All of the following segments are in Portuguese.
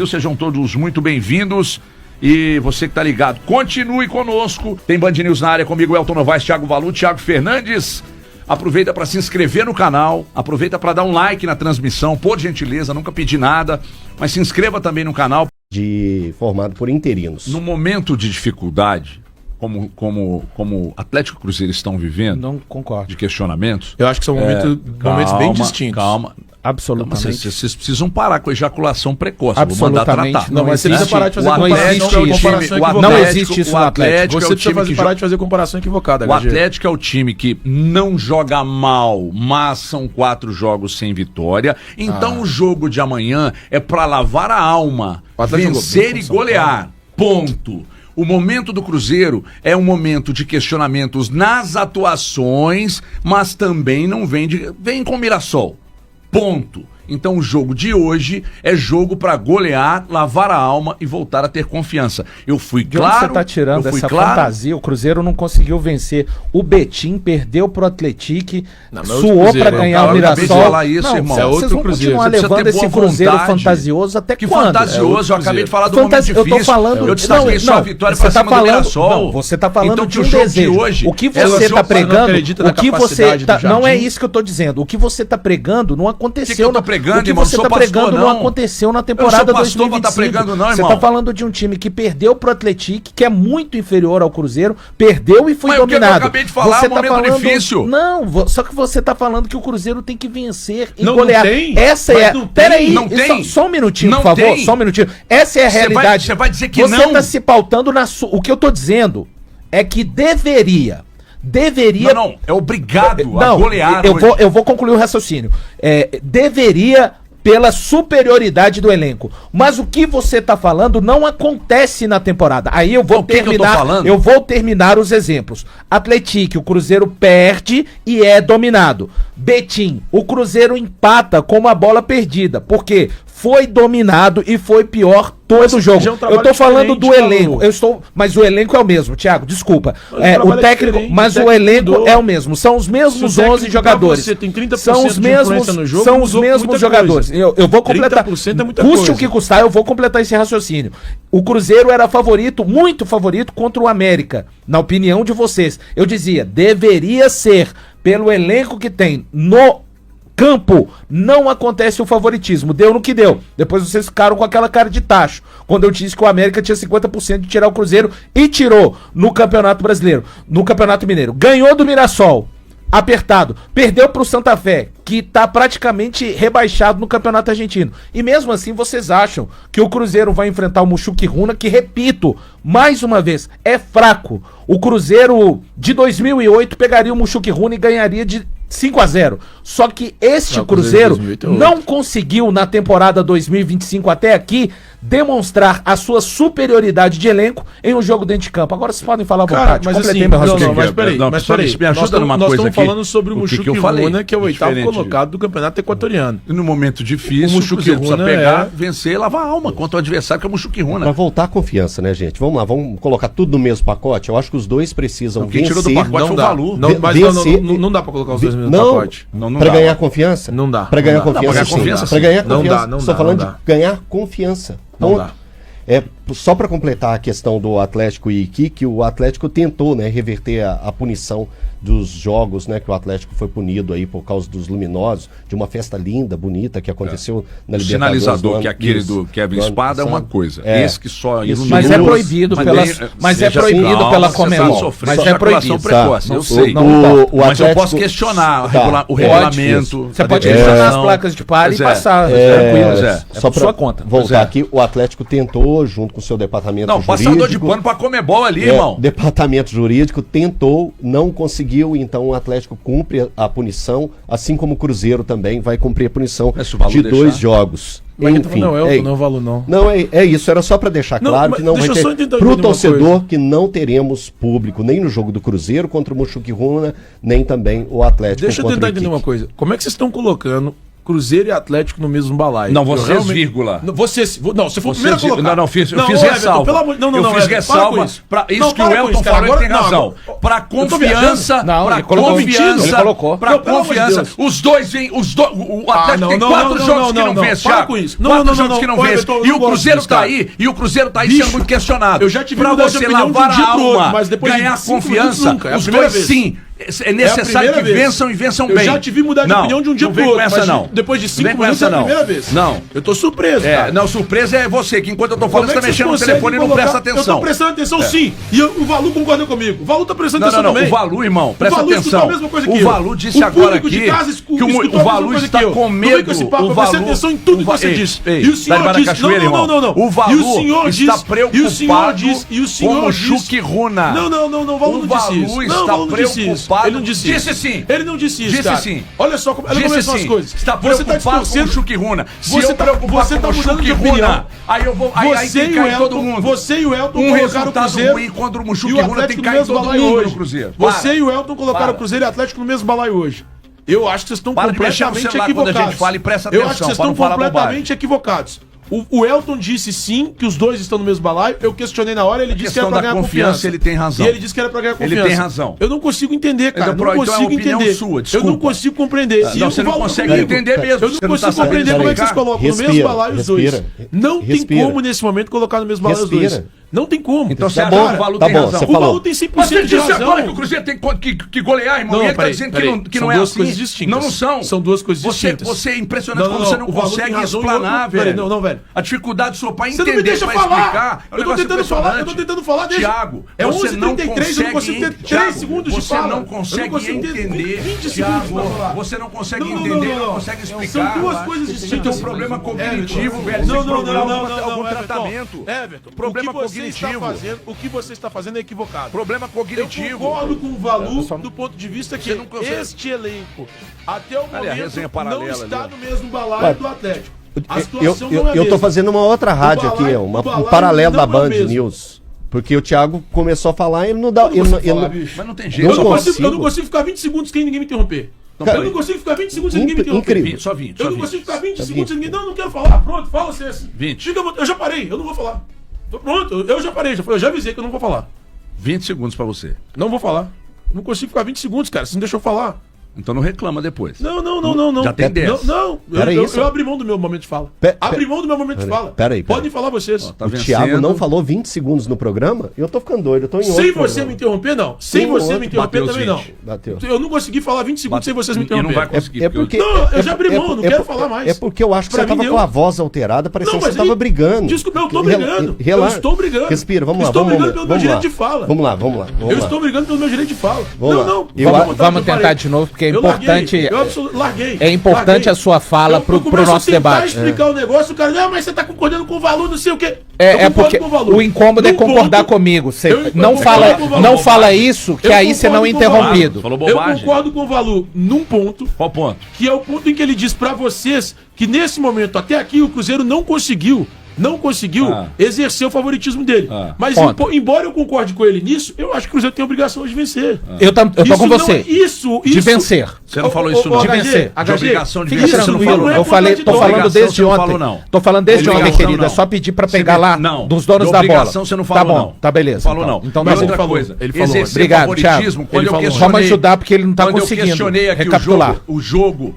Sejam todos muito bem-vindos. E você que tá ligado, continue conosco. Tem Band News na área comigo, Elton Novaes, Thiago Valu, Thiago Fernandes. Aproveita para se inscrever no canal, aproveita para dar um like na transmissão, por gentileza, nunca pedi nada, mas se inscreva também no canal. Formado por interinos. No momento de dificuldade, como Atlético e Cruzeiro estão vivendo, não concordo. De questionamentos. Eu acho que são momentos bem distintos. Calma. Absolutamente. Vocês precisam parar com a ejaculação precoce. Absolutamente. Vou mandar tratar. Não, mas você precisa parar de fazer comparação. Não existe isso no Atlético. Você precisa parar de fazer comparação equivocada. O Atlético é o time que não joga mal, mas são 4 jogos sem vitória. Então o jogo de amanhã é para lavar a alma, vencer e golear. Ponto. O momento do Cruzeiro é um momento de questionamentos nas atuações, mas também não vem com Mirassol. Ponto. Então o jogo de hoje é jogo para golear, lavar a alma e voltar a ter confiança. Eu fui claro. Onde você tá tirando essa fantasia? O Cruzeiro não conseguiu vencer. O Betim perdeu pro Atlético, suou para ganhar o Mirassol. Falar isso, irmão. Vocês vão continuar levando esse Cruzeiro fantasioso até quando? Fantasioso, eu acabei de falar do momento difícil. Eu tô falando, eu destaquei só a vitória para cima do Mirassol. Você tá falando então, de um desejo. Hoje, o que você tá pregando, o que você tá, não é isso que eu tô dizendo. O que você tá pregando não aconteceu. Eu tô pregando, o que você tá pregando não aconteceu na temporada 2025. Tá pregando, não, você tá falando de um time que perdeu pro Atlético, que é muito inferior ao Cruzeiro, perdeu e foi dominado. Eu acabei de falar, você tá falando difícil. Não, só que você tá falando que o Cruzeiro tem que vencer e não, golear. Não tem, essa é. Peraí, só um minutinho, não por favor, tem. só um minutinho. Essa é a realidade. Você vai dizer que você não. Você tá se pautando na o que eu tô dizendo é que deveria. Não, é obrigado a golear. Eu vou concluir o raciocínio. Deveria pela superioridade do elenco. Mas o que você tá falando não acontece na temporada. Aí eu vou terminar. Eu vou terminar os exemplos. Atlético, o Cruzeiro perde e é dominado. Betim, o Cruzeiro empata com uma bola perdida. Por quê? Foi dominado e foi pior todo o jogo. Eu tô falando do elenco. Mas o elenco é o mesmo, Thiago, desculpa. O técnico, mas o elenco é o mesmo. São os mesmos 11 jogadores. Você tem 30% são os mesmos, no jogo, são os mesmos jogadores. Eu vou completar. 30% é muita custe coisa. O que custar, eu vou completar esse raciocínio. O Cruzeiro era favorito, muito favorito contra o América, na opinião de vocês. Eu dizia, deveria ser pelo elenco que tem no campo, não acontece o favoritismo. Deu no que deu. Depois vocês ficaram com aquela cara de tacho. Quando eu disse que o América tinha 50% de tirar o Cruzeiro e tirou no Campeonato Brasileiro, no Campeonato Mineiro. Ganhou do Mirassol, apertado. Perdeu pro Santa Fé, que tá praticamente rebaixado no Campeonato Argentino. E mesmo assim vocês acham que o Cruzeiro vai enfrentar o Mushuki Runa, que, repito, mais uma vez, é fraco. O Cruzeiro de 2008 pegaria o Mushuki Runa e ganharia de 5-0. Só que este Cruzeiro não conseguiu na temporada 2025 até aqui demonstrar a sua superioridade de elenco em um jogo dentro de campo. Agora vocês podem falar à vontade. Mas assim, mas peraí, me ajuda numa coisa aqui. Nós estamos falando sobre o Mushuki Runa, que é o 8º colocado do Campeonato Equatoriano. E no momento difícil, o Mushuki Runa precisa pegar, vencer e lavar a alma contra o adversário, que é o Mushuki Runa. Pra voltar a confiança, né, gente? Vamos lá, vamos colocar tudo no mesmo pacote. Eu acho que os dois precisam vencer. Quem tirou do pacote foi o Valu. Não dá pra colocar os dois no mesmo pacote. Pra ganhar confiança? Não dá. Pra ganhar confiança, sim. Pra ganhar confiança. Não dá. Estou falando de ganhar confiança. Não dá. Só para completar a questão do Atlético e Iquique, o Atlético tentou, né, reverter a punição dos jogos, né, que o Atlético foi punido aí por causa dos luminosos, de uma festa linda, bonita, que aconteceu na Libertadores. O sinalizador, que é aquele do Kevin Espada, é uma coisa. Esse que só ilumina. Mas é proibido pela Conmebol. Mas é proibido. Precoce, eu sei. Mas eu posso questionar o regulamento. Você pode questionar as placas de par e passar. Tranquilo. Só para sua conta. Voltar aqui, o Atlético tentou, junto com o seu departamento jurídico... passador de pano para Conmebol ali, irmão. Departamento jurídico tentou, não conseguiu, então o Atlético cumpre a punição, assim como o Cruzeiro também vai cumprir a punição de 2 jogos. Enfim, não é o Valu, não. Não, é isso, era só para deixar claro que não vai ter... Pro torcedor que não teremos público, nem no jogo do Cruzeiro contra o Mushuki Runa, nem também o Atlético contra o Iquique. Deixa eu tentar entender uma coisa. Como é que vocês estão colocando Cruzeiro e Atlético no mesmo balaio. Não, vocês, vírgula. Você foi o primeiro a colocar. Não, eu fiz ressalva. Eu fiz ressalva. Isso que o Elton falou, ele tem razão. Pra confiança. Pra confiança. Ele colocou. Pra confiança. Os dois vêm. O Atlético tem 4 jogos que não vence, Thiago. 4 jogos que não vence. E o Cruzeiro tá aí. E o Cruzeiro tá aí sendo muito questionado. Eu já tive pra você lavar a alma, ganhar confiança. Os dois sim. É necessário que vençam e vençam bem. Eu já te vi mudar de opinião de um dia pro outro. Não. Depois de 5 minutos é a primeira vez. Não. Eu tô surpreso, cara. Não, surpresa é você, que enquanto eu tô falando, você tá mexendo no telefone e não presta atenção. Eu tô prestando atenção sim. E o Valu concorda comigo. O Valu tá prestando atenção também. O Valu, irmão, presta atenção. O Valu disse agora aqui que o Valu está com medo. O Valu presta atenção em tudo que você disse. E o senhor disse... Não. O Valu está preocupado com o Chucky Runa. Não, o Valu não disse isso. O Valu está preocupado. Ele não disse isso. Sim. Ele não disse isso, Disse cara. sim. Olha só como são as coisas. Está preocupado com o Chucky Runa. Você tá mudando de opinião. Aí eu vou... Aí tem que cair todo mundo. Você e o Elton colocaram o Cruzeiro ruim contra o Chucky Runa, tem que cair todo mundo no Cruzeiro. Você e o Elton colocaram o Cruzeiro e o Atlético no mesmo balaio hoje. Eu acho que vocês estão completamente equivocados. Quando a gente fala e presta atenção, eu acho que vocês estão completamente equivocados. O Elton disse sim, que os dois estão no mesmo balaio. Eu questionei na hora, ele disse que era pra ganhar confiança. Ele tem razão. E ele disse que era pra ganhar confiança. Ele tem razão. Eu não consigo entender, cara. Então, não consigo entender. Sua, eu não consigo compreender. Não, você não consegue entender mesmo. Eu não consigo compreender como é que vocês colocam no mesmo balaio os dois. Não tem como, nesse momento, colocar no mesmo balaio os dois. Não tem como. Então você acha que o Valu tem razão. O Valu tem 100% Mas ele de disse razão. agora que o Cruzeiro tem que golear, irmão. E ele tá dizendo que não é duas assim. coisas distintas. Não são. São duas coisas distintas. Você é impressionante como você não consegue explanar, velho. Não, velho. A dificuldade do seu pai Você não me deixa falar. Eu tô tentando falar. Thiago, é 11h33, eu não consigo ter 3 segundos de fala. Você não consegue entender, Thiago. Você não consegue entender, não consegue explicar. São duas coisas distintas. Você tem um problema cognitivo, velho. Não, algum tratamento. Everton, problema cognitivo. O que você está fazendo é equivocado. Problema cognitivo. Eu concordo com o Valu do ponto de vista que este elenco, até o momento, não está no mesmo balaio do Atlético. A situação não é eu tô fazendo uma outra rádio aqui, um paralelo da Band News. Porque o Thiago começou a falar e ele não dá. Mas não tem jeito. Eu não consigo ficar 20 segundos sem ninguém me interromper. Eu não consigo ficar 20 segundos sem ninguém me interromper. Incrível. Só 20. Eu não consigo ficar 20 segundos sem ninguém. Não quero falar. Pronto, fala você. 20. Eu já parei, eu não vou falar. Pronto, eu já parei, eu já avisei que eu não vou falar. 20 segundos pra você. Não vou falar. Não consigo ficar 20 segundos, cara. Você não deixou eu falar. Então não reclama depois. Não. Já tem 10. Não. Eu abri mão do meu momento de fala. Abri mão do meu momento de fala. Peraí. Podem falar vocês. O Thiago não falou 20 segundos no programa? Eu tô ficando doido. Eu tô em outro Sem você me interromper, não. Sem você me interromper também, não. Bateu. Eu não consegui falar 20 segundos sem vocês me interromper. E não vai conseguir. Não, eu já abri mão, não quero falar mais. É porque eu acho que você tava com a voz alterada, parecendo que você tava brigando. Desculpa, eu tô brigando. Relaxa. Eu estou brigando. Respira, vamos lá. Estou brigando pelo meu direito de fala. Vamos lá. Eu estou brigando pelo meu direito de fala. Vamos tentar de novo, porque é importante. Eu larguei. É importante a sua fala pro nosso debate. Explicar o negócio, o cara, mas você tá concordando com o Valu, não sei o quê. É porque o incômodo é concordar comigo. Você não fala isso, que aí você não é interrompido. Eu concordo com o Valu num ponto. Qual ponto? Que é o ponto em que ele diz pra vocês que nesse momento, até aqui, o Cruzeiro não conseguiu exercer o favoritismo dele. Mas embora eu concorde com ele nisso, eu acho que o Cruzeiro tem a obrigação de vencer. Eu tô com você. De vencer. Você não falou isso não. De vencer. De obrigação de vencer, você não falou. Tô falando desde ontem. Tô falando desde ontem, querido. É só pedir pra pegar lá dos donos da bola. Você não falou, tá bom, tá beleza. Falou não. Então mas outra coisa. Ele falou. Obrigado, Thiago. Vamos ajudar porque ele não tá conseguindo recapitular. O jogo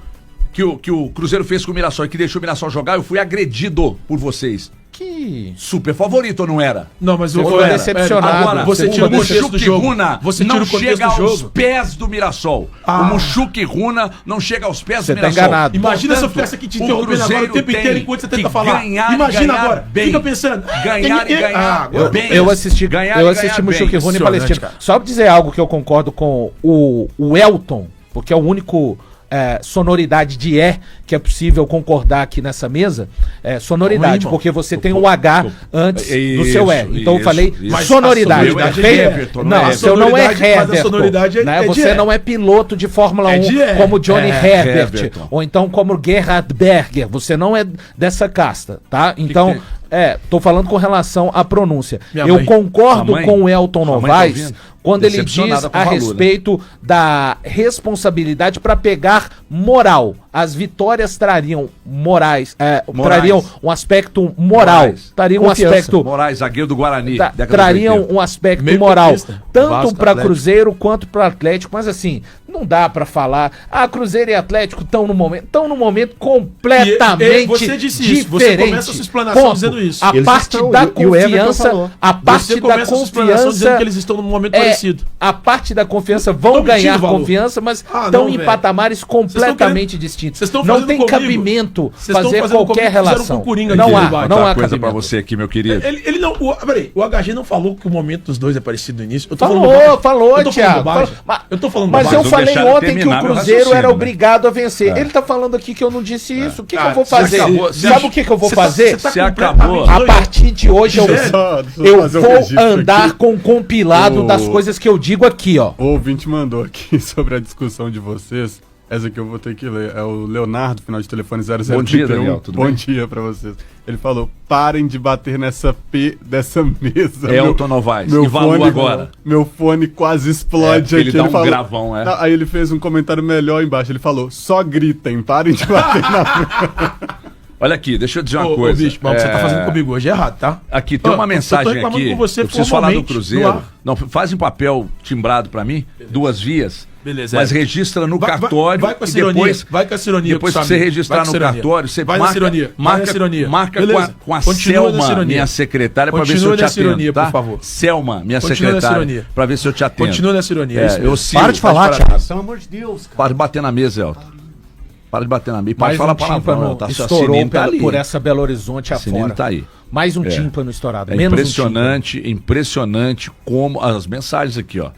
que o Cruzeiro fez com o Mirassol e que deixou o Mirassol jogar, eu fui agredido por vocês. Que super favorito, não era? Não, mas eu fui decepcionado. Agora, você tira o contexto do jogo. Você não chega aos pés do Mirassol. O Mushuki Runa não chega aos pés do Mirassol. Tá enganado. Imagina essa festa que te interrompendo agora o tempo inteiro enquanto você tenta falar. Imagina agora. Bem. Fica pensando. Ganhar e ganhar bem. Eu assisti Mushuki Runa e Palestina. Só pra dizer algo que eu concordo com o Elton, porque é o único sonoridade de que é possível concordar aqui nessa mesa, sonoridade, porque você tem o H antes do seu E. Então eu falei sonoridade. Não, o seu não é Herbert. Você não é piloto de Fórmula 1 como Johnny Herbert, ou então como Gerhard Berger. Você não é dessa casta, tá? Então... tô falando com relação à pronúncia. Eu concordo com o Elton Novaes quando ele diz a respeito da responsabilidade para pegar moral. As vitórias trariam trariam um aspecto moral. Trariam um aspecto... Moraes, zagueiro do Guarani. Trariam um aspecto moral. Tanto para Cruzeiro quanto para Atlético. Mas assim, não dá para falar... Cruzeiro e Atlético estão num momento completamente você disse diferente. Isso. Você começa a sua explanação dizendo isso. A parte da confiança... A parte da confiança... dizendo que eles estão num momento parecido. A parte da confiança vão ganhar confiança, mas estão em patamares completamente distintos. Não tem cabimento fazer qualquer relação. Não há coisa pra você aqui, meu querido. Ele não... Peraí, o HG não falou que o momento dos dois é parecido no início? Falou, Thiago. Eu tô falando mas eu falei ontem que o Cruzeiro era obrigado a vencer. Ele tá falando aqui que eu não disse isso. O que eu vou fazer? Sabe o que eu vou fazer? Você acabou. A partir de hoje eu vou andar com o compilado das coisas que eu digo aqui, ó. O ouvinte mandou aqui sobre a discussão de vocês. Essa aqui eu vou ter que ler. É o Leonardo, final de telefone 0031. Bom dia, Daniel. Tudo bem? Bom dia pra vocês. Ele falou, parem de bater nessa P dessa mesa. Elton Novaes. Meu fone fone agora. Meu fone quase explode aqui. Ele dá falou, gravão, Aí ele fez um comentário melhor embaixo. Ele falou, só gritem, parem de bater na Olha aqui, deixa eu dizer uma coisa. Bicho, o que você tá fazendo comigo hoje é errado, tá? Aqui, tem uma mensagem aqui. Com você, eu preciso falar do Cruzeiro. Não, faz em papel timbrado pra mim, 2 vias. Beleza. Mas registra no cartório. Vai com essa ironia. Vai com essa ironia. Depois que você registrar no cartório, você marca com a Selma, minha secretária, pra ver se eu te atendo. Ironia, por favor. Selma, minha secretária, pra ver se eu te atendo. Continua nessa ironia. Para de falar, Thiago. Pelo amor de Deus, cara. Para de bater na mesa, Elton. Para de bater na mesa. Pode falar palavrão. Estourou por essa Belo Horizonte afora. Tá aí. Mais um tímpano estourado. Impressionante como... As mensagens aqui, ó.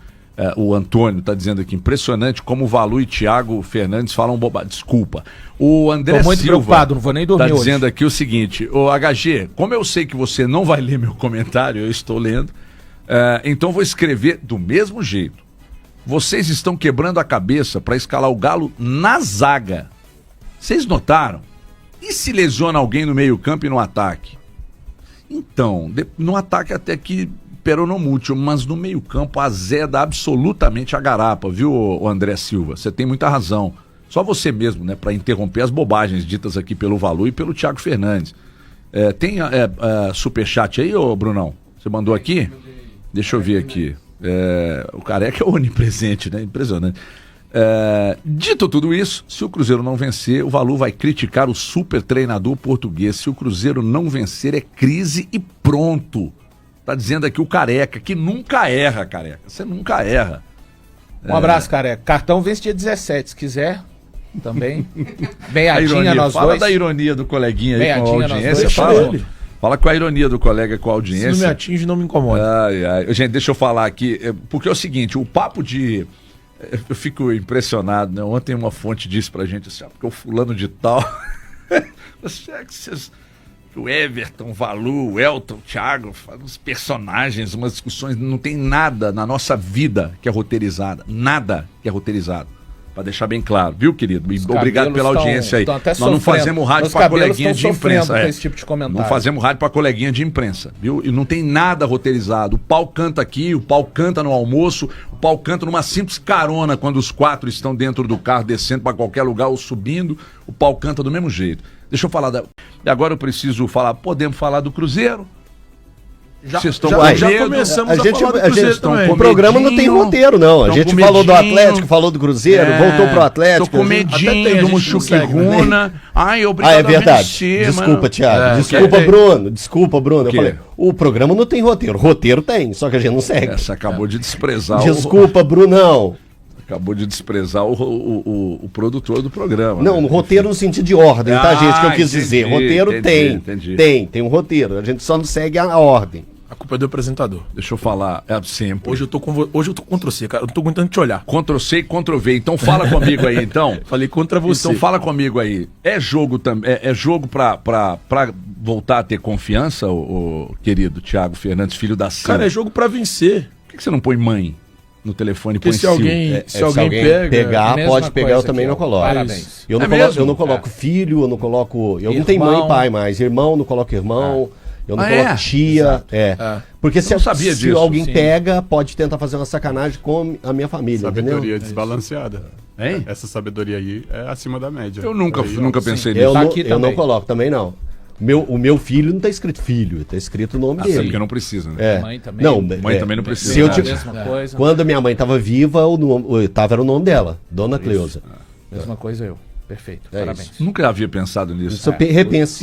O Antônio está dizendo aqui, impressionante como o Valu e Thiago Fernandes falam bobagem. Desculpa. O André muito Silva preocupado, não vou nem dormir tá dizendo aqui o seguinte, o HG, como eu sei que você não vai ler meu comentário, eu estou lendo, então vou escrever do mesmo jeito. Vocês estão quebrando a cabeça para escalar o Galo na zaga. Vocês notaram? E se lesiona alguém no meio-campo e no ataque? Então, no ataque até que peronomútil, mas no meio-campo azeda absolutamente a garapa, viu, André Silva? Você tem muita razão. Só você mesmo, né, para interromper as bobagens ditas aqui pelo Valu e pelo Thiago Fernandes. Tem superchat aí, ô Brunão? Você mandou aqui? Deixa eu ver aqui. O Careca é onipresente, né? Impressionante. Dito tudo isso, se o Cruzeiro não vencer, o Valu vai criticar o super treinador português. Se o Cruzeiro não vencer, é crise e pronto. Tá dizendo aqui o Careca, que nunca erra, Careca. Você nunca erra. Um abraço, Careca. Cartão vence dia 17, se quiser. Também. Bem-adinha nós dois. Fala da ironia do coleguinha aí com a audiência. Fala com a ironia do colega com a audiência. Se não me atinge, não me incomoda. Gente, deixa eu falar aqui, porque é o seguinte, o papo de... Eu fico impressionado, né? Ontem uma fonte disse pra gente assim, porque o fulano de tal... O Everton, o Valu, o Elton, o Thiago, uns personagens, umas discussões, não tem nada na nossa vida que é roteirizada. Nada que é roteirizado. Pra deixar bem claro, viu, querido? Obrigado pela audiência aí. Nós não fazemos rádio pra coleguinha de imprensa. Esse tipo de comentário. Não fazemos rádio pra coleguinha de imprensa, viu? E não tem nada roteirizado. O pau canta aqui, o pau canta no almoço, o pau canta numa simples carona quando os 4 estão dentro do carro, descendo pra qualquer lugar ou subindo, o pau canta do mesmo jeito. Deixa eu falar Agora eu preciso falar, podemos falar do Cruzeiro? Já começamos a falar do Cruzeiro também. O programa não tem roteiro, não. A gente falou do Atlético, falou do Cruzeiro, voltou pro Atlético. Tô com medinho do Muxuquiruna. Obrigado. É verdade. Desculpa, Thiago. Desculpa, Bruno. Eu falei, o programa não tem roteiro. Roteiro tem, só que a gente não segue. Você acabou de desprezar Desculpa, Brunão. Acabou de desprezar o produtor do programa. Não, roteiro no sentido de ordem, tá, gente? Que eu quis dizer. Roteiro tem um roteiro. A gente só não segue a ordem. A culpa é do apresentador. Deixa eu falar, sempre. Hoje eu tô contra você, cara. Eu não tô aguentando te olhar. Ctrl-C e Ctrl-V. Então fala comigo aí, então. Falei contra você. Então fala comigo aí. É jogo também? É jogo pra voltar a ter confiança, o querido Thiago Fernandes, filho da Sam? Cara, é jogo pra vencer. Por que você não põe mãe no telefone? Porque se alguém pegar, pode pegar, eu também não coloco. Parabéns. Eu não coloco filho, eu não coloco... Eu não tenho mãe e pai mais. Irmão, não coloco irmão. Eu não coloco tia. Porque se alguém pega, pode tentar fazer uma sacanagem com a minha família. Sabedoria desbalanceada. Essa sabedoria aí é acima da média. Eu nunca pensei nisso. Eu não coloco também, não. O meu filho não tá escrito filho, tá escrito o nome dele. Porque não precisa, né? Mãe também. Não, mãe também não precisa. Se eu coisa. Quando minha mãe tava viva, era o nome dela, Dona Cleusa. Mesma coisa eu. Perfeito, parabéns. Isso. Nunca havia pensado nisso. Isso repense.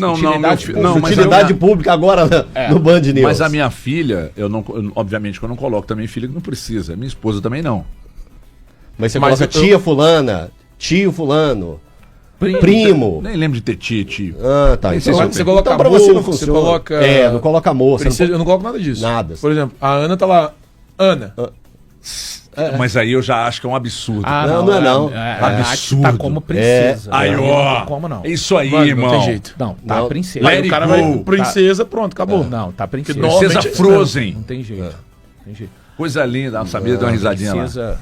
Utilidade pública agora no Band News. Mas a minha filha, obviamente que eu não coloco também filha que não precisa. Minha esposa também não. Mas você coloca tia fulana, tio fulano, primo. Nem lembro de ter tia, tio. Tá. Então, você coloca então, amor, você coloca... não coloca amor. Eu não coloco nada disso. Nada. Por exemplo, a Ana tá lá, Ana. Mas aí eu já acho que é um absurdo. Não. Absurdo. Tá como princesa. Aí, ó. Não como não. Isso aí, Mano, irmão. Não tem jeito. Não, tá princesa. Aí o cara vai princesa, pronto, acabou. Não, tá princesa. Princesa Frozen. Não tem jeito. Coisa linda. Sabia dar uma risadinha princesa...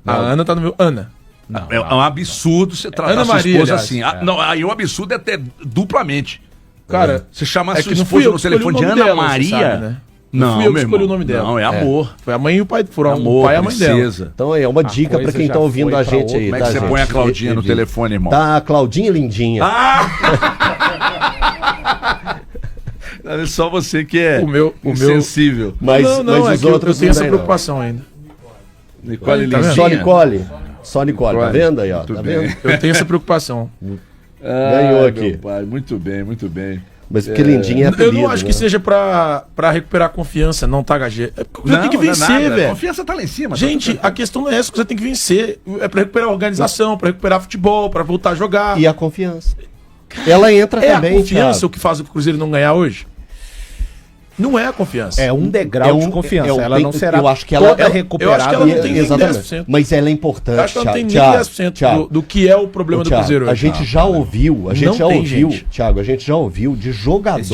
lá. A Ana tá no meu... Ana. Não, é um absurdo você tratar Ana sua Maria, esposa aliás, assim. Não, aí o absurdo é até duplamente. Cara, você chama a sua que não esposa fui eu no que escolhi telefone o de nome Ana dela, Maria. você sabe, né? Não, fui eu que meu escolhi irmão. o nome dela. Não, é amor. Foi a mãe e o pai, foram amor, o pai e a mãe princesa. dela. Então é uma dica pra quem tá ouvindo a gente aí. Como é que você põe a Claudinha no telefone, irmão? Tá, a Claudinha lindinha. É só você que é sensível. Mas os outros eu tenho essa preocupação ainda. Nicole lindinha. Só Nicole, tá vendo aí, ó? Tá vendo? Eu tenho essa preocupação. Ganhou aqui. Meu pai, muito bem. Mas que lindinha é apelido, eu não acho que seja pra recuperar a confiança, não, tá, HG? É porque você tem que vencer, velho. A confiança tá lá em cima. Gente, a questão não é essa, que você tem que vencer. É pra recuperar a organização, pra recuperar futebol, pra voltar a jogar. E a confiança. Ela entra também, a confiança Thiago. o que faz o Cruzeiro não ganhar hoje? Não é a confiança. É um degrau de confiança. Ela não será eu acho que ela toda recuperada. Eu acho que ela não tem nem 10%. Mas ela é importante. Eu acho que ela não tem nem 10% do que é o problema do Cruzeiro hoje. A gente já ouviu, Thiago, a gente já ouviu de jogadores.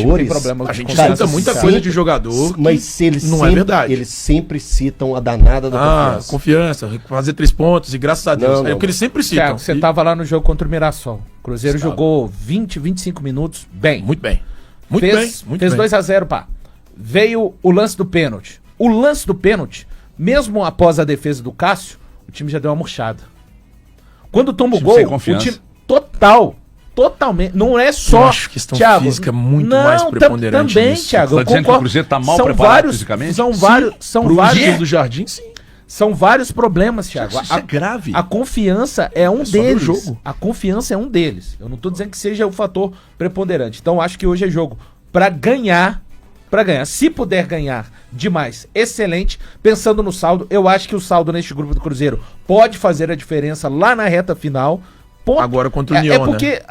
A gente cita muita coisa de jogador. Mas eles não é verdade. Eles sempre citam a danada da confiança, fazer 3 pontos, e graças a Deus. É o que eles sempre citam. Thiago, você tava lá no jogo contra o Mirassol. O Cruzeiro jogou 20, 25 minutos bem. Muito bem. Fez 2-0, pá. Veio o lance do pênalti. O lance do pênalti, mesmo após a defesa do Cássio, o time já deu uma murchada. Quando toma o gol, o time totalmente, não é só... Eu acho questão física muito mais preponderante também, nisso. Thiago, eu concordo. Que o Cruzeiro tá mal preparado fisicamente? São vários do Jardim, sim. São vários problemas, Thiago. Isso é grave. A confiança é um deles. A confiança é um deles. Eu não tô dizendo que seja o fator preponderante. Então, acho que hoje é jogo pra ganhar. Se puder ganhar demais, excelente. Pensando no saldo, eu acho que o saldo neste grupo do Cruzeiro pode fazer a diferença lá na reta final. Ponto. Agora contra o União, é porque,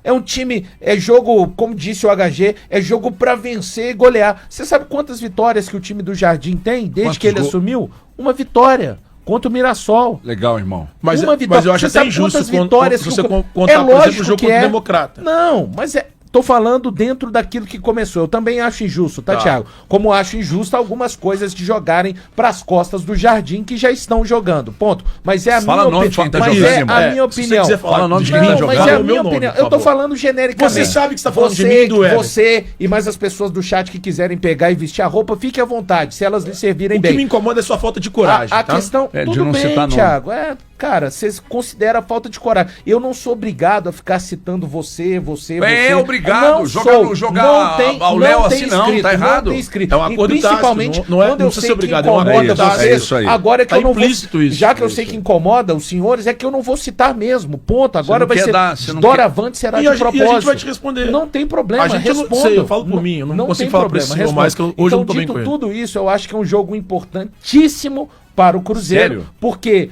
é um time, é jogo, como disse o HG, é jogo pra vencer e golear. Você sabe quantas vitórias que o time do Jardim tem desde que ele assumiu? Uma vitória. Contra o Mirassol. Legal, irmão. Mas eu acho até injusto vitórias se você contar, por exemplo, o jogo contra o Democrata. Não, mas tô falando dentro daquilo que começou. Eu também acho injusto, tá, Thiago? Como acho injusto algumas coisas de jogarem pras costas do Jardim que já estão jogando. Ponto. Mas é a minha opinião. Mas é a minha opinião. Se você falar o nome de quem tá jogando, mas é a minha opinião. Eu tô falando genericamente. Você sabe que você tá falando de mim e do Éder. Você e mais as pessoas do chat que quiserem pegar e vestir a roupa, fique à vontade, se elas lhe servirem bem. O que me incomoda é sua falta de coragem, a questão... Tudo bem, Thiago. Cara, vocês consideram a falta de coragem. Eu não sou obrigado a ficar citando você. É obrigado. Jogar ao Léo assim não, tá errado. Não tem escrito. É um acordo principalmente não quando eu sei que obrigado, incomoda vocês. Isso aí. Agora é que eu não vou... Isso. Já que eu sei que incomoda os senhores, é que eu não vou citar mesmo. Ponto. Agora vai ser... Doravante será de propósito. E a gente vai te responder. Não tem problema, responda. Eu falo por mim, eu não consigo falar por esse senhor mais, que hoje eu não tô bem com ele. Então, dito tudo isso, eu acho que é um jogo importantíssimo para o Cruzeiro. Sério? Porque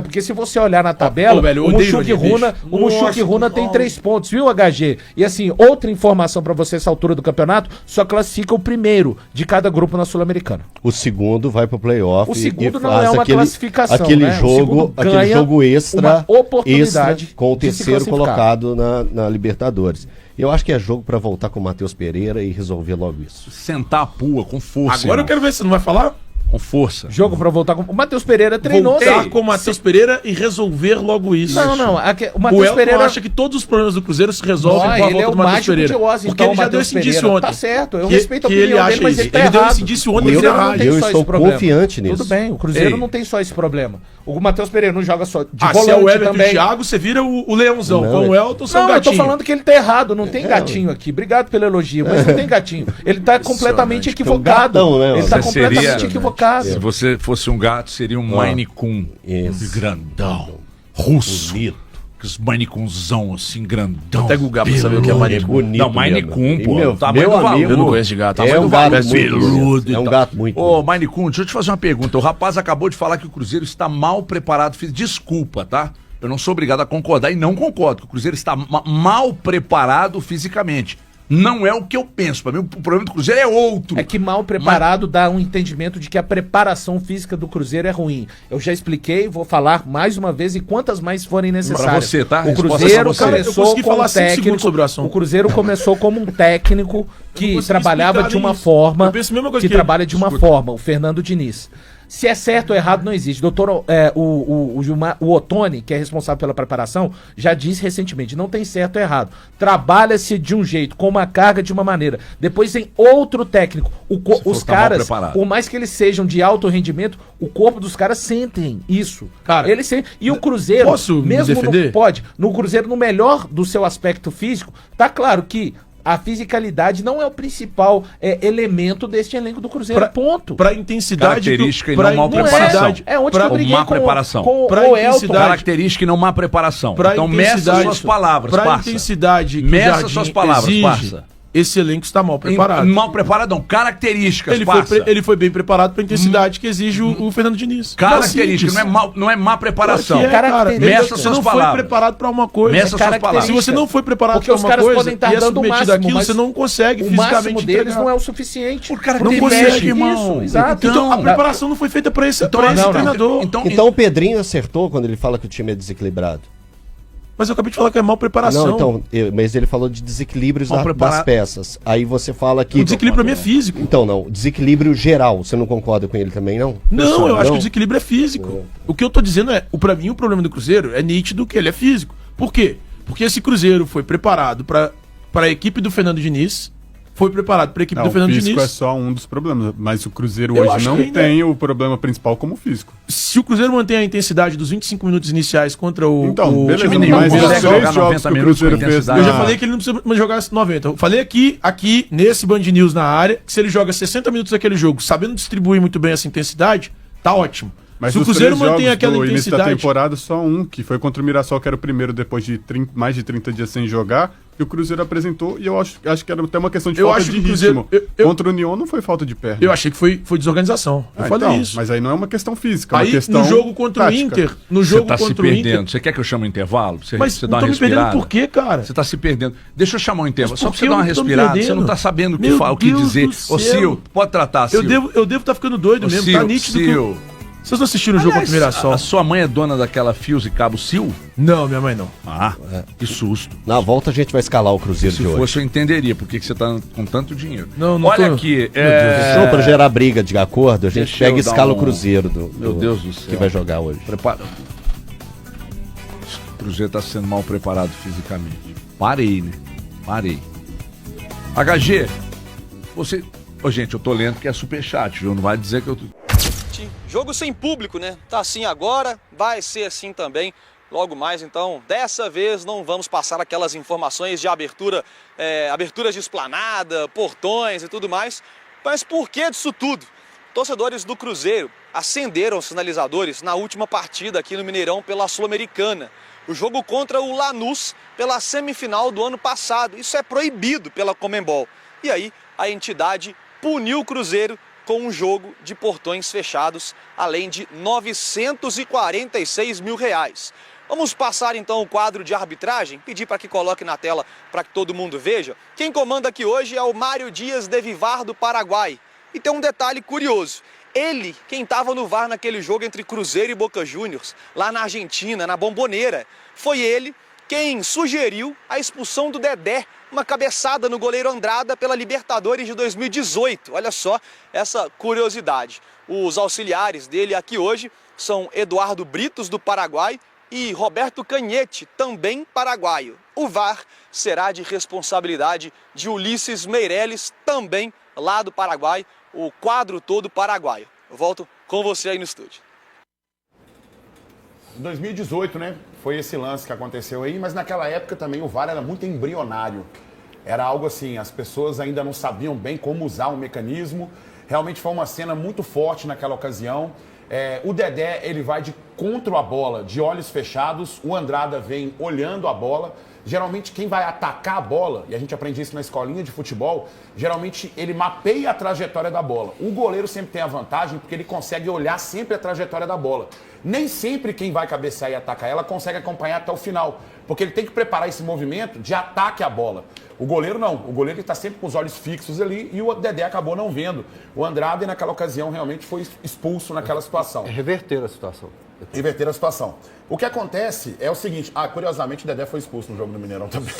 porque se você olhar na tabela, o Mushuki Runa tem 3 pontos, viu, HG? E assim, outra informação para você essa altura do campeonato, só classifica o primeiro de cada grupo na Sul-Americana. O segundo vai pro playoff. O segundo não é uma classificação, aquele jogo extra, uma oportunidade com o terceiro colocado na Libertadores. Eu acho que é jogo para voltar com o Matheus Pereira e resolver logo isso. Sentar a pua com força. Agora eu quero ver se você não vai falar. Com força. Jogo pra voltar com... O Matheus Pereira treinou. Voltar com o Matheus Pereira e resolver logo isso. Não. O O Matheus Elton Pereira acha que todos os problemas do Cruzeiro se resolvem com a ele volta é o do Matheus mágico Pereira. de Oz, Porque então, ele já deu Matheus esse indício Pereira. ontem. Tá certo, eu Que- respeito a que opinião ele acha dele, mas isso. ele tá Ele deu errado. esse indício ontem, O Cruzeiro ele não errado. tem Eu só estou esse problema. confiante nisso. Tudo bem, o Cruzeiro Ei. não tem só esse problema. O Matheus Pereira não joga só de Se é o volante Everton e o também. Thiago, você vira o Leãozão. Não, Com o Elton, são Não, eu tô gatinho. falando que ele tá errado, não tem gatinho aqui. Obrigado pelo elogio, mas não tem gatinho. Ele tá completamente equivocado. gatão, né, Ele tá Você completamente seria- equivocado. Se você fosse um gato, seria um Maine Coon. Isso. Grandão. Russo. Bonito. Os Maine Coonzão, assim, grandão. Até Guga pra saber o que é Maine É Coon. bonito. Não, Maine mesmo. Coon, E pô. meu- Tamanho meu do amigo, valor. Eu não conheço de gato. É Tamanho um do gato valor. muito peludo bonito. e É um tal. gato muito Ô, bonito. Maine Coon, deixa eu te fazer uma pergunta. O rapaz acabou de falar que o Cruzeiro está mal preparado. Desculpa, tá? Eu não sou obrigado a concordar e não concordo que o Cruzeiro está mal preparado fisicamente. Não é o que eu penso. Para mim, o problema do Cruzeiro é outro. É que mal preparado dá um entendimento de que a preparação física do Cruzeiro é ruim. Eu já expliquei, vou falar mais uma vez e quantas mais forem necessárias. Pra você, tá? O Resposta Cruzeiro pra você. Eu começou consegui como falar 5 técnico. segundos sobre o assunto. O Cruzeiro começou como um técnico que consegui trabalhava explicar de uma isso. forma. Eu penso a mesma coisa Que que ele. trabalha de uma forma, o Fernando Diniz. Se é certo ou errado, não existe. Doutor, o Ottoni, que é responsável pela preparação, já disse recentemente, não tem certo ou errado. Trabalha-se de um jeito, com uma carga de uma maneira. Depois tem outro técnico. Os tá mal caras, preparado. por mais que eles sejam de alto rendimento, o corpo dos caras sentem isso. Cara, eles sentem. E o Cruzeiro, posso me mesmo defender? pode, no Cruzeiro, no melhor do seu aspecto físico, tá claro que a fisicalidade não é o principal elemento deste elenco do Cruzeiro. Ponto. Pra intensidade... Característica e pra não mal Não preparação. é onde que eu Ou briguei má preparação. com Pra o Elton. intensidade. Característica e não má preparação. Pra Então meça intensidade- suas palavras, Pra parça. intensidade que o Meça Jardim suas palavras, exige, parça. esse elenco está mal preparado. Mal preparado não. Características, Ele parça. ele foi bem preparado para a intensidade que exige o Fernando Diniz. Característica, Simples. não é má preparação. Claro que é, cara. Característica. Meça Você suas não palavras. foi preparado para uma coisa. Meça suas palavras. Se você não foi preparado Porque para os uma caras coisa podem estar e é dando o submetido máximo, àquilo, mas você não consegue o máximo fisicamente deles entregar. não é o suficiente. Por cara Não que consegue, mexe, irmão. isso, exato. Então, a preparação não foi feita para esse, Então, pra esse não, treinador. Então o Pedrinho acertou quando ele fala que o time é desequilibrado. Mas eu acabei de falar que é mal preparação. Não, então, mas ele falou de desequilíbrios Mal das preparado. peças. Aí você fala que... O desequilíbrio para mim é físico. Então, não, desequilíbrio geral. Você não concorda com ele também, não? Não, eu acho Não? que o desequilíbrio é físico. O que eu tô dizendo é, pra mim o problema do Cruzeiro é nítido que ele é físico. Por quê? Porque esse Cruzeiro foi preparado para a equipe do Fernando Diniz, foi preparado para a equipe do O Fernando físico Diniz. é só um dos problemas, mas o Cruzeiro Eu hoje acho não que ainda tem o problema principal como físico. Se o Cruzeiro mantém a intensidade dos 25 minutos iniciais contra o Então, beleza, time nenhum mas consegue esses jogar 3 jogos 90 que o minutos Cruzeiro com fez... intensidade. Eu já falei que ele não precisa mais jogar 90. Eu falei aqui nesse Band News na área, que se ele joga 60 minutos daquele jogo, sabendo distribuir muito bem essa intensidade, tá ótimo. Mas se o os Cruzeiro 3 mantém jogos aquela do início da intensidade... temporada, só um, que foi contra o Mirassol, que era o primeiro depois de mais de 30 dias sem jogar, que o Cruzeiro apresentou, e eu acho que era até uma questão de Eu falta acho de que o Cruzeiro- ritmo. eu- Contra o União não foi falta de perna. Eu achei que foi desorganização. Eu falei então, isso. mas aí não é uma questão física, é uma Aí, questão no jogo contra tática. o Inter, no Você jogo tá se contra o Inter... perdendo. Você quer que eu chame um intervalo? Você, Mas você não dá tô uma me perdendo respirada? por quê, cara? Você tá se perdendo. Deixa eu chamar um intervalo. Mas Só por pra você que dar uma eu tô me respirada. Você perdendo? não tá sabendo o que, Meu o que Deus dizer. do Ô, céu. Sil, pode tratar, Sil. Eu devo estar ficando doido Ô, mesmo. Sil, Tá nítido que... Sil. Vocês não assistiram o jogo contra o Mirassol? A sua mãe é dona daquela fios e cabo Sil? Não, minha mãe não. Ah, que susto. Na volta a gente vai escalar o Cruzeiro Se de hoje. fosse, eu entenderia por que você tá com tanto dinheiro. Não Olha tô- aqui. Show pra gerar briga de acordo, a gente Deixa pega e eu dar escala um- o Cruzeiro Meu Deus do céu. que vai jogar hoje. Prepara. O Cruzeiro tá sendo mal preparado fisicamente. Parei, né? Parei. HG, você. Ô, gente, eu tô lendo porque é superchat, viu? Não vai dizer que eu tô. Jogo sem público, né? Tá assim agora, vai ser assim também logo mais. Então, dessa vez não vamos passar aquelas informações de abertura, aberturas de esplanada, portões e tudo mais. Mas por que disso tudo? Torcedores do Cruzeiro acenderam os sinalizadores na última partida aqui no Mineirão pela Sul-Americana. O jogo contra o Lanús pela semifinal do ano passado. Isso é proibido pela Conmebol. E aí a entidade puniu o Cruzeiro com um jogo de portões fechados, além de R$946 mil. Vamos passar então o quadro de arbitragem, pedir para que coloque na tela para que todo mundo veja. Quem comanda aqui hoje é o Mário Dias de Vivar do Paraguai. E tem um detalhe curioso. Ele, quem estava no VAR naquele jogo entre Cruzeiro e Boca Juniors, lá na Argentina, na Bombonera, foi ele quem sugeriu a expulsão do Dedé, uma cabeçada no goleiro Andrada pela Libertadores de 2018. Olha só essa curiosidade. Os auxiliares dele aqui hoje são Eduardo Britos, do Paraguai, e Roberto Canhete, também paraguaio. O VAR será de responsabilidade de Ulisses Meireles, também lá do Paraguai, o quadro todo paraguaio. Eu volto com você aí no estúdio. 2018, né? Foi esse lance que aconteceu aí, mas naquela época também o VAR era muito embrionário. Era algo assim, as pessoas ainda não sabiam bem como usar o mecanismo. Realmente foi uma cena muito forte naquela ocasião. O Dedé, ele vai de contra a bola, de olhos fechados. O Andrada vem olhando a bola. Geralmente quem vai atacar a bola, e a gente aprende isso na escolinha de futebol, geralmente ele mapeia a trajetória da bola. O goleiro sempre tem a vantagem porque ele consegue olhar sempre a trajetória da bola. Nem sempre quem vai cabecear e atacar ela consegue acompanhar até o final, porque ele tem que preparar esse movimento de ataque à bola. O goleiro não, o goleiro está sempre com os olhos fixos ali e o Dedé acabou não vendo. O Andrade naquela ocasião realmente foi expulso naquela situação. Reverter a situação. Reverter a situação. O que acontece é o seguinte, curiosamente o Dedé foi expulso no jogo do Mineirão também.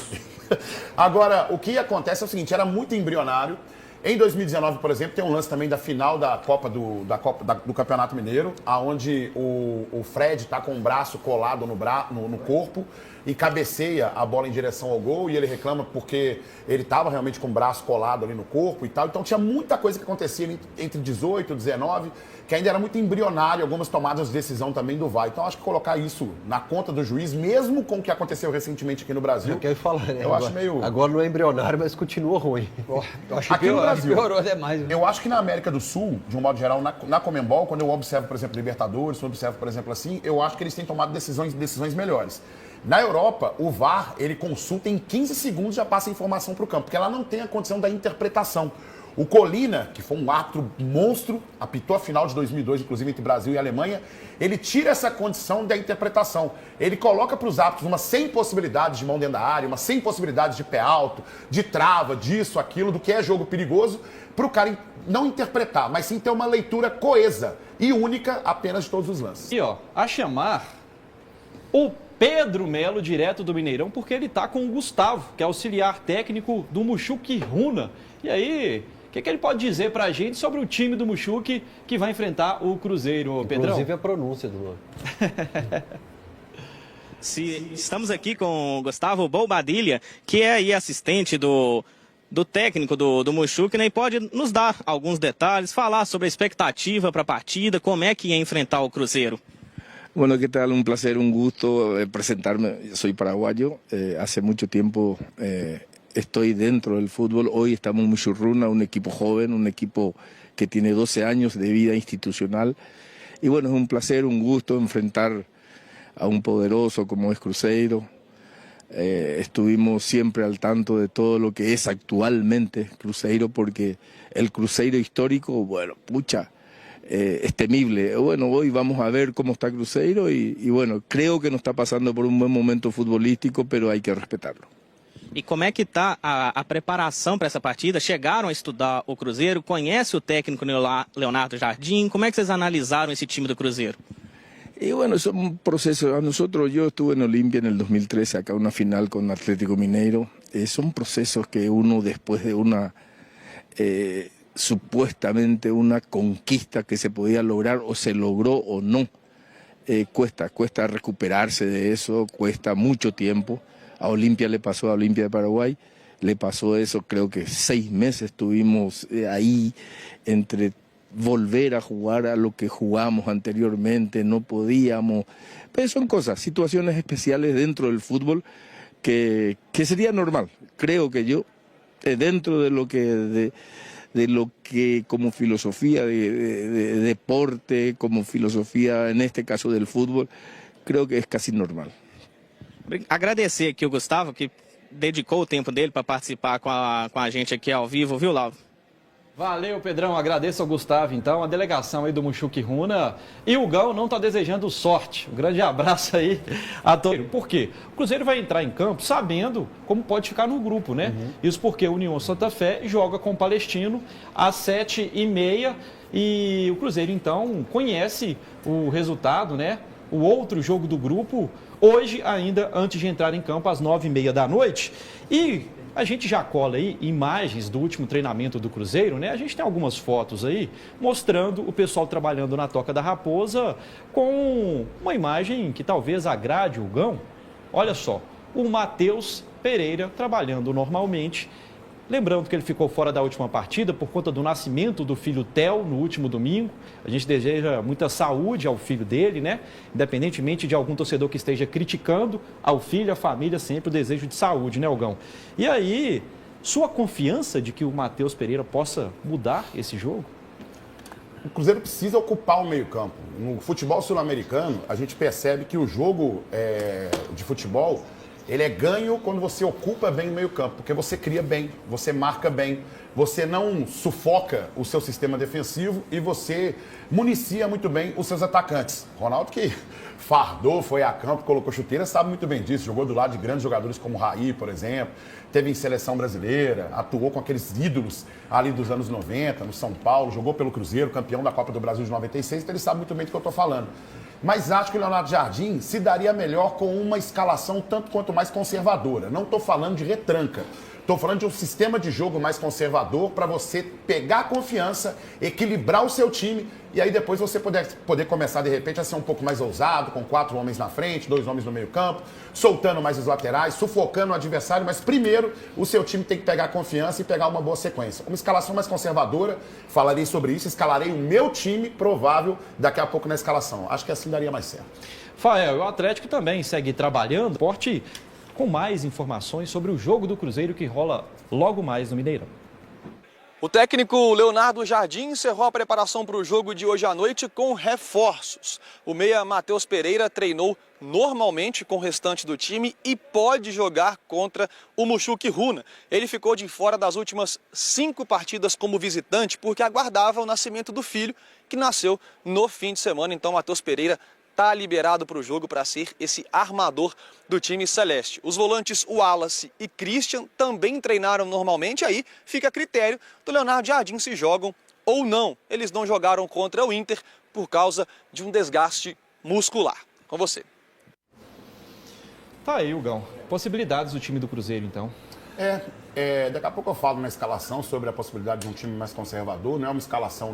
Agora, o que acontece é o seguinte, era muito embrionário. Em 2019, por exemplo, tem um lance também da final da Copa do Campeonato Mineiro, onde o Fred está com o braço colado no corpo e cabeceia a bola em direção ao gol e ele reclama porque ele estava realmente com o braço colado ali no corpo e tal. Então tinha muita coisa que acontecia entre 18 e 19, que ainda era muito embrionário, algumas tomadas de decisão também do VAR. Então acho que colocar isso na conta do juiz, mesmo com o que aconteceu recentemente aqui no Brasil, eu quero falar, né? Eu acho meio... Agora não é embrionário, mas continua ruim. Eu acho aqui no Brasil, piorou demais. Eu acho que na América do Sul, de um modo geral, na Conmebol, quando eu observo, por exemplo, Libertadores, eu observo, por exemplo, assim, eu acho que eles têm tomado decisões melhores. Na Europa, o VAR, ele consulta em 15 segundos já passa a informação para o campo, porque ela não tem a condição da interpretação. O Colina, que foi um árbitro monstro, apitou a final de 2002, inclusive entre Brasil e Alemanha, ele tira essa condição da interpretação. Ele coloca para os árbitros umas 100 possibilidades de mão dentro da área, umas 100 possibilidades de pé alto, de trava, disso, aquilo, do que é jogo perigoso, para o cara não interpretar, mas sim ter uma leitura coesa e única apenas de todos os lances. E a chamar o Pedro Melo, direto do Mineirão, porque ele está com o Gustavo, que é auxiliar técnico do Mushuc Runa. E aí, o que ele pode dizer para a gente sobre o time do Mushuc que vai enfrentar o Cruzeiro, Pedrão? Inclusive a pronúncia do nome. Estamos aqui com o Gustavo Bobadilha, que é aí assistente do técnico do Mushuc, né, e pode nos dar alguns detalhes, falar sobre a expectativa para a partida, como é que ia enfrentar o Cruzeiro. Bueno, ¿qué tal? Un placer, un gusto presentarme. Soy paraguayo, hace mucho tiempo estoy dentro del fútbol. Hoy estamos en Mushuc Runa, un equipo joven, un equipo que tiene 12 años de vida institucional. Y bueno, es un placer, un gusto enfrentar a un poderoso como es Cruzeiro. Estuvimos siempre al tanto de todo lo que es actualmente Cruzeiro, porque el Cruzeiro histórico, bueno, es temible. Bueno, hoy vamos a ver cómo está Cruzeiro y bueno, creo que no está pasando por un buen momento futbolístico, pero hay que respetarlo. E como é que está a preparação para essa partida? Chegaram a estudar o Cruzeiro? Conhece o técnico Leonardo Jardim? Como é que vocês analisaram esse time do Cruzeiro? Y bueno, es un proceso. Yo estuve en Olimpia en el 2013, acá una final con Atlético Mineiro. Son procesos que uno después de una... supuestamente una conquista que se podía lograr o se logró o no, cuesta recuperarse de eso, cuesta mucho tiempo. A Olimpia le pasó, a Olimpia de Paraguay, le pasó eso, creo que 6 meses estuvimos ahí entre volver a jugar a lo que jugamos anteriormente, no podíamos, pero son cosas, situaciones especiales dentro del fútbol que sería normal, creo que yo, dentro de lo que como filosofía de deporte, como filosofía en este caso del fútbol, creo que es casi normal. Agradecer aqui o Gustavo, que dedicou o tempo dele para participar com a gente aqui ao vivo, viu, Lauro? Valeu, Pedrão. Agradeço ao Gustavo, então, a delegação aí do Mushuc Runa. E o Gão não está desejando sorte. Um grande abraço aí a todos. Por quê? O Cruzeiro vai entrar em campo sabendo como pode ficar no grupo, né? Isso porque a União Santa Fé joga com o Palestino às 7h30 e o Cruzeiro, então, conhece o resultado, né? o outro jogo do grupo, hoje ainda, antes de entrar em campo, às 9h30 da noite. E a gente já cola aí imagens do último treinamento do Cruzeiro, né? A gente tem algumas fotos aí mostrando o pessoal trabalhando na Toca da Raposa com uma imagem que talvez agrade o Gão. Olha só, o Matheus Pereira trabalhando normalmente. Lembrando que ele ficou fora da última partida por conta do nascimento do filho Theo no último domingo. A gente deseja muita saúde ao filho dele, né? Independentemente de algum torcedor que esteja criticando ao filho, à família, sempre o desejo de saúde, né, Gão? E aí, sua confiança de que o Matheus Pereira possa mudar esse jogo? O Cruzeiro precisa ocupar o meio-campo. No futebol sul-americano, a gente percebe que o jogo de futebol ele é ganho quando você ocupa bem o meio-campo, porque você cria bem, você marca bem, você não sufoca o seu sistema defensivo e você municia muito bem os seus atacantes. Ronaldo, que fardou, foi a campo, colocou chuteira, sabe muito bem disso. Jogou do lado de grandes jogadores como o Raí, por exemplo, teve em seleção brasileira, atuou com aqueles ídolos ali dos anos 90, no São Paulo, jogou pelo Cruzeiro, campeão da Copa do Brasil de 96, então ele sabe muito bem do que eu estou falando. Mas acho que o Leonardo Jardim se daria melhor com uma escalação tanto quanto mais conservadora. Não estou falando de retranca. Estou falando de um sistema de jogo mais conservador para você pegar a confiança, equilibrar o seu time e aí depois você poder começar, de repente, a ser um pouco mais ousado, com 4 homens na frente, 2 homens no meio campo, soltando mais os laterais, sufocando o adversário, mas primeiro o seu time tem que pegar a confiança e pegar uma boa sequência. Uma escalação mais conservadora, falarei sobre isso, escalarei o meu time provável daqui a pouco na escalação. Acho que assim daria mais certo. Fael, o Atlético também segue trabalhando, esporte com mais informações sobre o jogo do Cruzeiro que rola logo mais no Mineirão. O técnico Leonardo Jardim encerrou a preparação para o jogo de hoje à noite com reforços. O meia Matheus Pereira treinou normalmente com o restante do time e pode jogar contra o Mushuc Runa. Ele ficou de fora das últimas 5 partidas como visitante porque aguardava o nascimento do filho, que nasceu no fim de semana. Então, Matheus Pereira está liberado para o jogo para ser esse armador do time celeste. Os volantes Wallace e Christian também treinaram normalmente, aí fica a critério do Leonardo Jardim se jogam ou não. Eles não jogaram contra o Inter por causa de um desgaste muscular. Com você. Tá aí, Hugão. Possibilidades do time do Cruzeiro, então. Daqui a pouco eu falo na escalação sobre a possibilidade de um time mais conservador. Não é uma escalação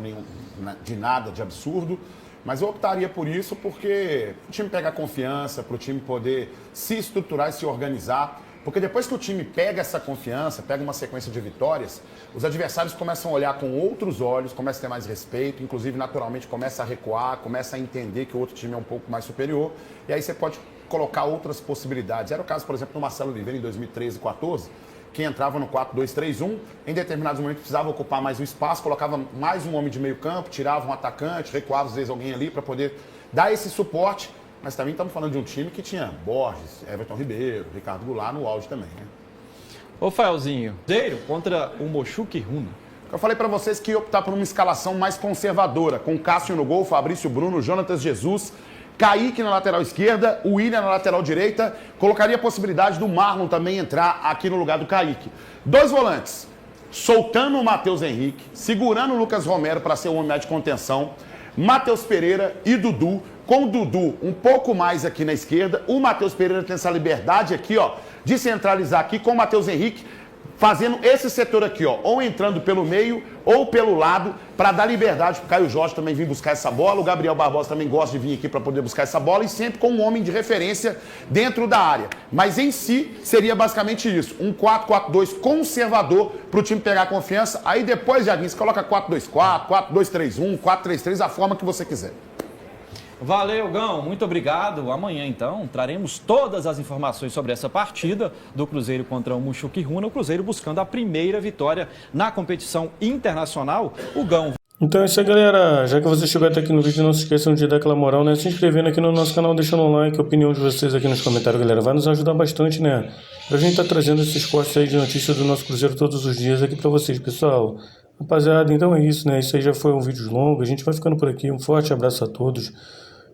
de nada de absurdo. Mas eu optaria por isso porque o time pegar confiança, para o time poder se estruturar e se organizar. Porque depois que o time pega essa confiança, pega uma sequência de vitórias, os adversários começam a olhar com outros olhos, começam a ter mais respeito, inclusive naturalmente começa a recuar, começa a entender que o outro time é um pouco mais superior. E aí você pode colocar outras possibilidades. Era o caso, por exemplo, do Marcelo Oliveira em 2013 e 2014, que entrava no 4-2-3-1, em determinados momentos precisava ocupar mais o espaço, colocava mais um homem de meio campo, tirava um atacante, recuava às vezes alguém ali para poder dar esse suporte, mas também estamos falando de um time que tinha Borges, Everton Ribeiro, Ricardo Goulart no auge também, né? Ô Faelzinho, Cruzeiro contra o Mushuc Runa. Eu falei para vocês que ia optar por uma escalação mais conservadora, com Cássio no gol, Fabrício Bruno, Jonatas Jesus, Kaique na lateral esquerda, o William na lateral direita. Colocaria a possibilidade do Marlon também entrar aqui no lugar do Kaique. 2 volantes, soltando o Matheus Henrique, segurando o Lucas Romero para ser o homem de contenção. Matheus Pereira e Dudu, com o Dudu um pouco mais aqui na esquerda. O Matheus Pereira tem essa liberdade aqui, ó, de centralizar aqui com o Matheus Henrique, fazendo esse setor aqui, ó, ou entrando pelo meio ou pelo lado, para dar liberdade para o Caio Jorge também vir buscar essa bola. O Gabriel Barbosa também gosta de vir aqui para poder buscar essa bola e sempre com um homem de referência dentro da área. Mas em si, seria basicamente isso, um 4-4-2 conservador para o time pegar confiança. Aí depois, Jardim, você coloca 4-2-4, 4-2-3-1, 4-3-3, a forma que você quiser. Valeu, Gão. Muito obrigado. Amanhã, então, traremos todas as informações sobre essa partida do Cruzeiro contra o Mushuc Runa. O Cruzeiro buscando a primeira vitória na competição internacional. O Gão. Então é isso aí, galera. Já que você chegou até aqui no vídeo, não se esqueçam de dar aquela moral, né? Se inscrevendo aqui no nosso canal, deixando um like, a opinião de vocês aqui nos comentários, galera. Vai nos ajudar bastante, né? Pra gente tá trazendo esses cortes aí de notícias do nosso Cruzeiro todos os dias aqui pra vocês, pessoal. Rapaziada, então é isso, né? Isso aí já foi um vídeo longo. A gente vai ficando por aqui. Um forte abraço a todos.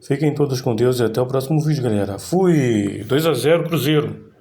Fiquem todos com Deus e até o próximo vídeo, galera. Fui! 2-0 Cruzeiro.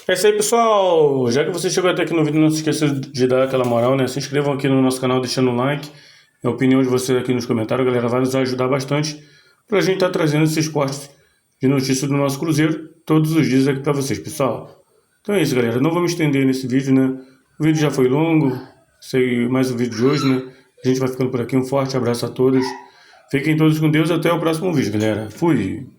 É isso aí, pessoal. Já que você chegou até aqui no vídeo, não se esqueça de dar aquela moral, né? Se inscrevam aqui no nosso canal, deixando um like. A opinião de vocês aqui nos comentários, galera, vai nos ajudar bastante pra gente estar trazendo esses cortes de notícias do nosso Cruzeiro todos os dias aqui pra vocês, pessoal. Então é isso, galera. Não vou me estender nesse vídeo, né? O vídeo já foi longo. Sei mais o vídeo de hoje, né? A gente vai ficando por aqui. Um forte abraço a todos. Fiquem todos com Deus. Até o próximo vídeo, galera. Fui!